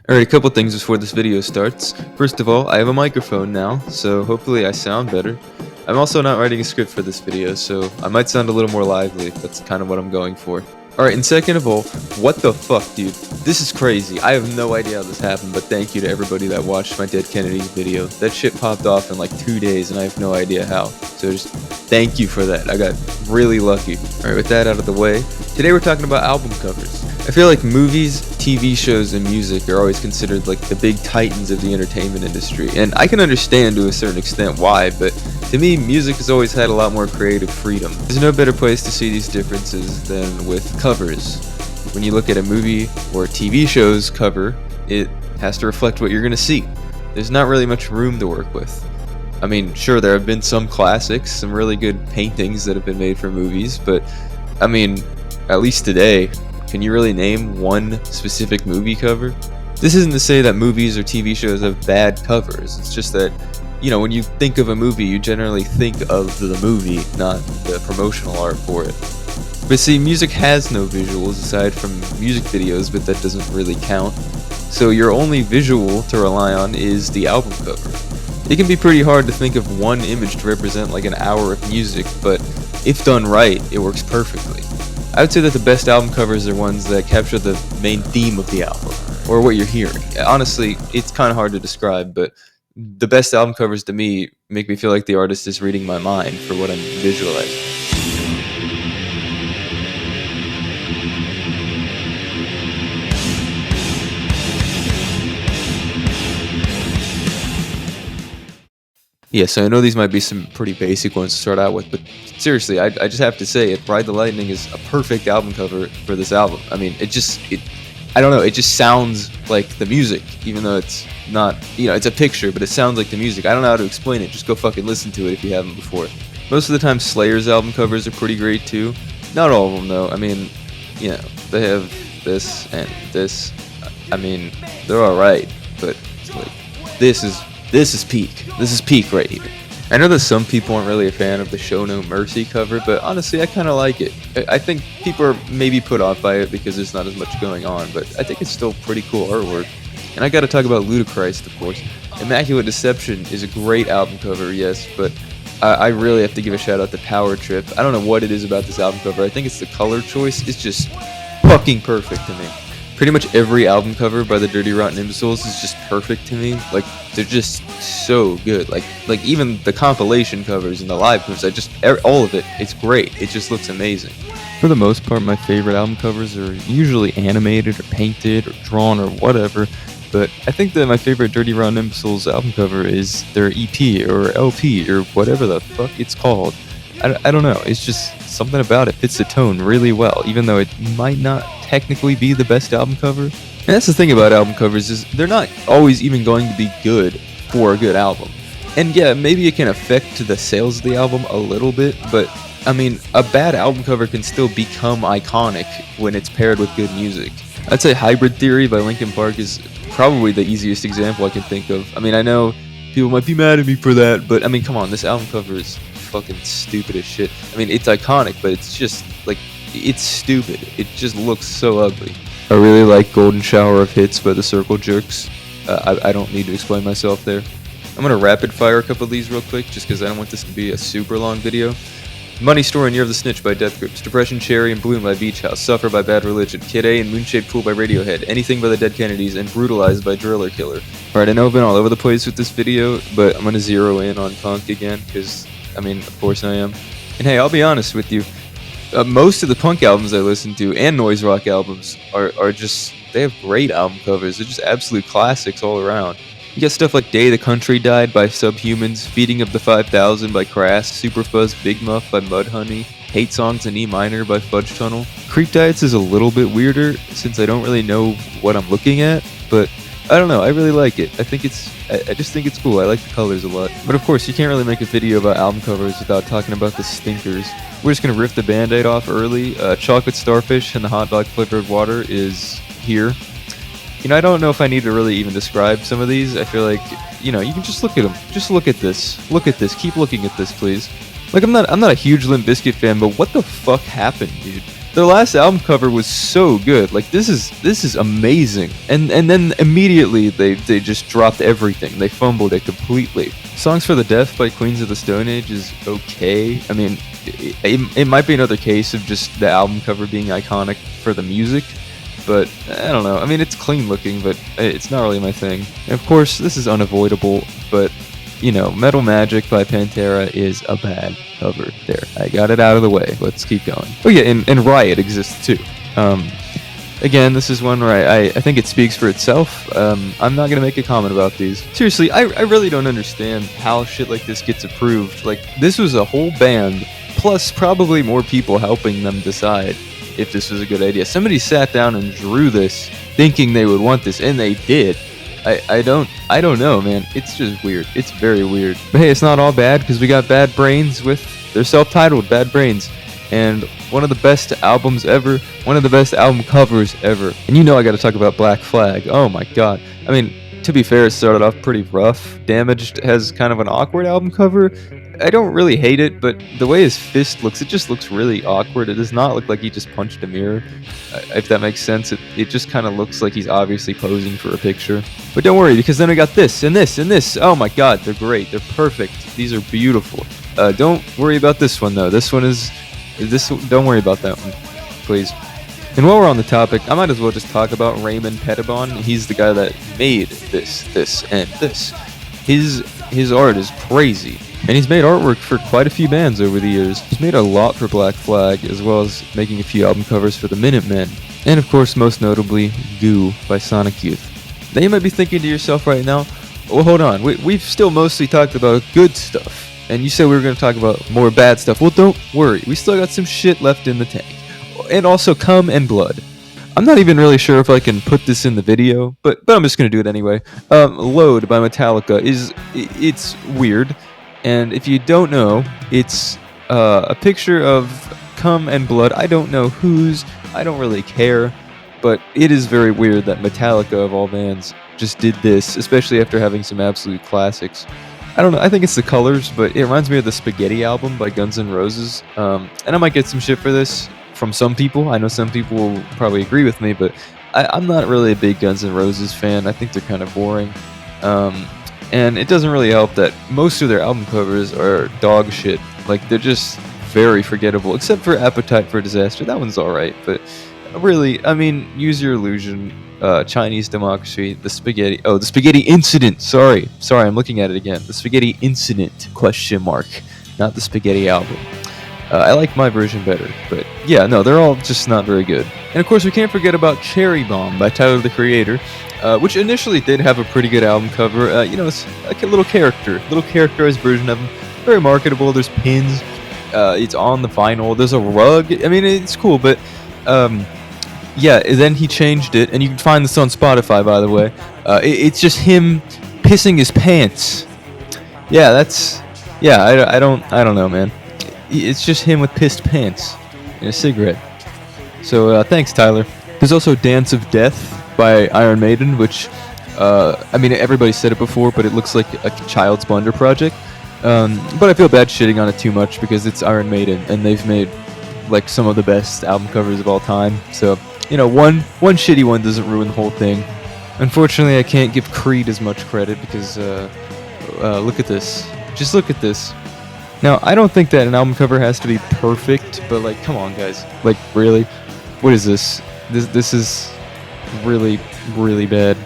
Alright, a couple things before this video starts. First of all, I have a microphone now, so hopefully I sound better. I'm also not writing a script for this video, so I might sound a little more lively. That's kind of what I'm going for. Alright, and second of all, what the fuck, dude? This is crazy. I have no idea how this happened, but thank you to everybody that watched my Dead Kennedys video. That shit popped off in like 2 days, and I have no idea how. So just thank you for that. I got really lucky. Alright, with that out of the way, today we're talking about album covers. I feel like movies, TV shows, and music are always considered like the big titans of the entertainment industry, and I can understand to a certain extent why, but to me, music has always had a lot more creative freedom. There's no better place to see these differences than with covers. When you look at a movie or a TV show's cover, it has to reflect what you're going to see. There's not really much room to work with. I mean, sure, there have been some classics, some really good paintings that have been made for movies, but I mean, at least today, can you really name one specific movie cover? This isn't to say that movies or TV shows have bad covers. It's just that, you know, when you think of a movie, you generally think of the movie, not the promotional art for it. But see, music has no visuals aside from music videos, but that doesn't really count. So your only visual to rely on is the album cover. It can be pretty hard to think of one image to represent like an hour of music, but if done right, it works perfectly. I would say that the best album covers are ones that capture the main theme of the album, or what you're hearing. Honestly, it's kind of hard to describe, but the best album covers to me make me feel like the artist is reading my mind for what I'm visualizing. Yeah, so I know these might be some pretty basic ones to start out with, but seriously, I just have to say it. Ride the Lightning is a perfect album cover for this album. I mean, I don't know, it just sounds like the music, even though it's not, you know, it's a picture, but it sounds like the music. I don't know how to explain it, just go fucking listen to it if you haven't before. Most of the time, Slayer's album covers are pretty great too. Not all of them, though. I mean, you know, they have this and this. I mean, they're alright, but like, this is peak. This is peak right here. I know that some people aren't really a fan of the Show No Mercy cover, but honestly, I kind of like it. I think people are maybe put off by it because there's not as much going on, but I think it's still pretty cool artwork. And I gotta talk about Ludacris, of course. Immaculate Deception is a great album cover, yes, but I really have to give a shout out to Power Trip. I don't know what it is about this album cover. I think it's the color choice. It's just fucking perfect to me. Pretty much every album cover by the Dirty Rotten Imbeciles is just perfect to me. Like, they're just so good. Like even the compilation covers and the live covers, all of it, it's great. It just looks amazing. For the most part, my favorite album covers are usually animated or painted or drawn or whatever. But I think that my favorite Dirty Rotten Imbeciles album cover is their EP or LP or whatever the fuck it's called. I don't know, it's just something about it fits the tone really well, even though it might not technically be the best album cover. And that's the thing about album covers, is they're not always even going to be good for a good album. And yeah, maybe it can affect the sales of the album a little bit, but I mean, a bad album cover can still become iconic when it's paired with good music. I'd say Hybrid Theory by Linkin Park is probably the easiest example I can think of. I mean, I know people might be mad at me for that, but I mean, come on, this album cover is fucking stupid as shit. I mean, it's iconic, but it's just like, it's stupid. It just looks so ugly. I really like Golden Shower of Hits by the Circle Jerks. I don't need to explain myself there. I'm gonna rapid fire a couple of these real quick, just because I don't want this to be a super long video. Money Store and Year of the Snitch by Death Grips, Depression Cherry and Bloom by Beach House, Suffer by Bad Religion, Kid A and Moonshaped Pool by Radiohead, Anything by the Dead Kennedys, and Brutalized by Driller Killer. Alright, I know I've been all over the place with this video, but I'm gonna zero in on punk again, because, I mean, of course I am. And hey, I'll be honest with you, most of the punk albums I listen to, and noise rock albums, are just, they have great album covers. They're just absolute classics all around. You got stuff like Day the Country Died by Subhumans, Feeding of the 5000 by Crass, Superfuzz Big Muff by Mudhoney, Hate Songs in E Minor by Fudge Tunnel. Creep Diets is a little bit weirder, since I don't really know what I'm looking at, but I don't know, I really like it. I just think it's cool. I like the colors a lot. But of course, you can't really make a video about album covers without talking about the stinkers. We're just gonna rip the band-aid off early. Chocolate Starfish and the hot dog flavored water is here. You know, I don't know if I need to really even describe some of these. I feel like, you know, you can just look at them. Just look at this. Look at this. Keep looking at this, please. Like, I'm not a huge Limp Bizkit fan, but what the fuck happened, dude? Their last album cover was so good. Like this is amazing. And then immediately they just dropped everything. They fumbled it completely. Songs for the Deaf by Queens of the Stone Age is okay. I mean, it might be another case of just the album cover being iconic for the music, but I don't know. I mean, it's clean looking, but it's not really my thing. And of course, this is unavoidable, but you know, Metal Magic by Pantera is a bad cover. There, I got it out of the way. Let's keep going. Oh yeah, and Riot exists too. Again, this is one where I think it speaks for itself. I'm not going to make a comment about these. Seriously, I really don't understand how shit like this gets approved. Like, this was a whole band, plus probably more people helping them decide if this was a good idea. Somebody sat down and drew this thinking they would want this, and they did. I don't know, man. It's just weird. It's very weird. But hey, it's not all bad, because we got Bad Brains with their self-titled Bad Brains. And one of the best albums ever, one of the best album covers ever. And you know I gotta talk about Black Flag. Oh my god. I mean, to be fair, it started off pretty rough. Damaged has kind of an awkward album cover. I don't really hate it, but the way his fist looks, it just looks really awkward. It does not look like he just punched a mirror, if that makes sense. It just kind of looks like he's obviously posing for a picture. But don't worry, because then we got this, and this, and this. Oh my god, they're great. They're perfect. These are beautiful. Don't worry about this one, though. Don't worry about that one, please. And while we're on the topic, I might as well just talk about Raymond Pettibon. He's the guy that made this, and this. His art is crazy. And he's made artwork for quite a few bands over the years. He's made a lot for Black Flag, as well as making a few album covers for the Minutemen. And of course, most notably, Goo by Sonic Youth. Now you might be thinking to yourself right now, well, hold on, we've still mostly talked about good stuff. And you said we were going to talk about more bad stuff. Well, don't worry, we still got some shit left in the tank. And also Cum and Blood. I'm not even really sure if I can put this in the video, but I'm just going to do it anyway. Load by Metallica it's weird. And if you don't know, it's a picture of Cum and Blood. I don't know whose. I don't really care. But it is very weird that Metallica, of all bands, just did this, especially after having some absolute classics. I don't know. I think it's the colors, but it reminds me of the Spaghetti album by Guns N' Roses. And I might get some shit for this from some people. I know some people will probably agree with me, but I'm not really a big Guns N' Roses fan. I think they're kind of boring. And it doesn't really help that most of their album covers are dog shit. Like, they're just very forgettable, except for Appetite for Disaster. That one's alright, but really, I mean, Use Your Illusion, Chinese Democracy, the Spaghetti Incident. Sorry, I'm looking at it again. The Spaghetti Incident, ? Not the Spaghetti album. I like my version better, but yeah, no, they're all just not very good. And of course, we can't forget about Cherry Bomb by Tyler, the Creator. Which initially did have a pretty good album cover. It's like a little characterized version of him. Very marketable. There's pins. It's on the vinyl. There's a rug. I mean, it's cool, but yeah. Then he changed it, and you can find this on Spotify, by the way. It's just him pissing his pants. Yeah, I don't know, man. It's just him with pissed pants and a cigarette. So thanks, Tyler. There's also Dance of Death by Iron Maiden, which, I mean, everybody said it before, but it looks like a child's Blender project. But I feel bad shitting on it too much because it's Iron Maiden, and they've made, like, some of the best album covers of all time. So, you know, one shitty one doesn't ruin the whole thing. Unfortunately, I can't give Creed as much credit because, look at this. Just look at this. Now, I don't think that an album cover has to be perfect, but, like, come on, guys. Like, really? What is this? This is really, really bad.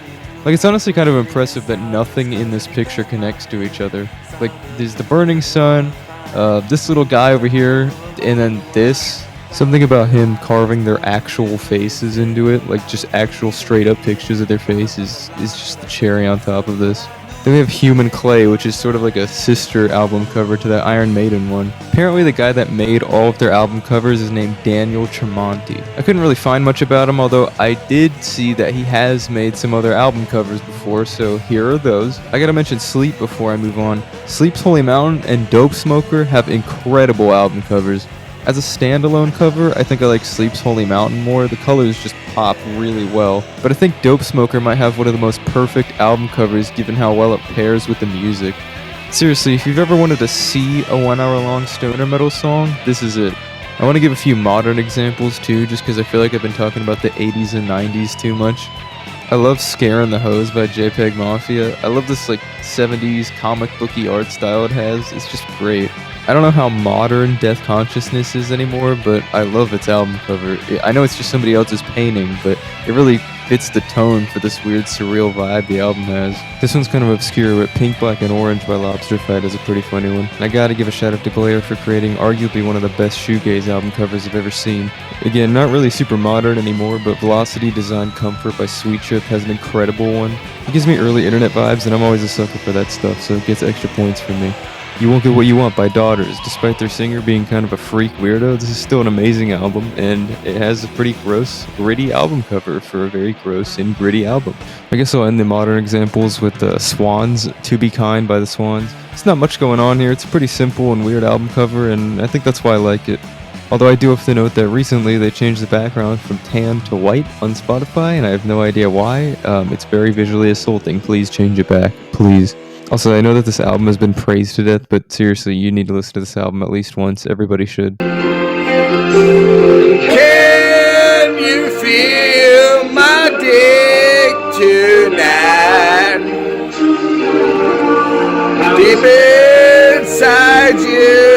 Like, it's honestly kind of impressive that nothing in this picture connects to each other. Like, there's the burning sun, this little guy over here, and then this. Something about him carving their actual faces into it, like just actual straight up pictures of their faces, is just the cherry on top of this. Then we have Human Clay, which is sort of like a sister album cover to that Iron Maiden one. Apparently the guy that made all of their album covers is named Daniel Tremonti. I couldn't really find much about him, although I did see that he has made some other album covers before, so here are those. I gotta mention Sleep before I move on. Sleep's Holy Mountain and Dope Smoker have incredible album covers. As a standalone cover, I think I like Sleep's Holy Mountain more. The colors just pop really well. But I think Dope Smoker might have one of the most perfect album covers given how well it pairs with the music. Seriously, if you've ever wanted to see a 1 hour long stoner metal song, this is it. I want to give a few modern examples too, just because I feel like I've been talking about the 80s and 90s too much. I love Scarin' the Hose by JPEG Mafia. I love this like 70s comic booky art style it has. It's just great. I don't know how modern Death Consciousness is anymore, but I love its album cover. I know it's just somebody else's painting, but it really fits the tone for this weird surreal vibe the album has. This one's kind of obscure, but Pink, Black, and Orange by Lobster Fight is a pretty funny one. And I gotta give a shout out to Glare for creating arguably one of the best shoegaze album covers I've ever seen. Again, not really super modern anymore, but Velocity Design Comfort by Sweet Chip has an incredible one. It gives me early internet vibes, and I'm always a sucker for that stuff, so it gets extra points from me. You Won't Get What You Want by Daughters. Despite their singer being kind of a freak weirdo, this is still an amazing album, and it has a pretty gross, gritty album cover for a very gross and gritty album. I guess I'll end the modern examples with Swans, To Be Kind by the Swans. It's not much going on here, it's a pretty simple and weird album cover, and I think that's why I like it. Although I do have to note that recently they changed the background from tan to white on Spotify, and I have no idea why. It's very visually assaulting. Please change it back, please. Also, I know that this album has been praised to death, but seriously, you need to listen to this album at least once. Everybody should. Can you feel my dick tonight? Deep inside you.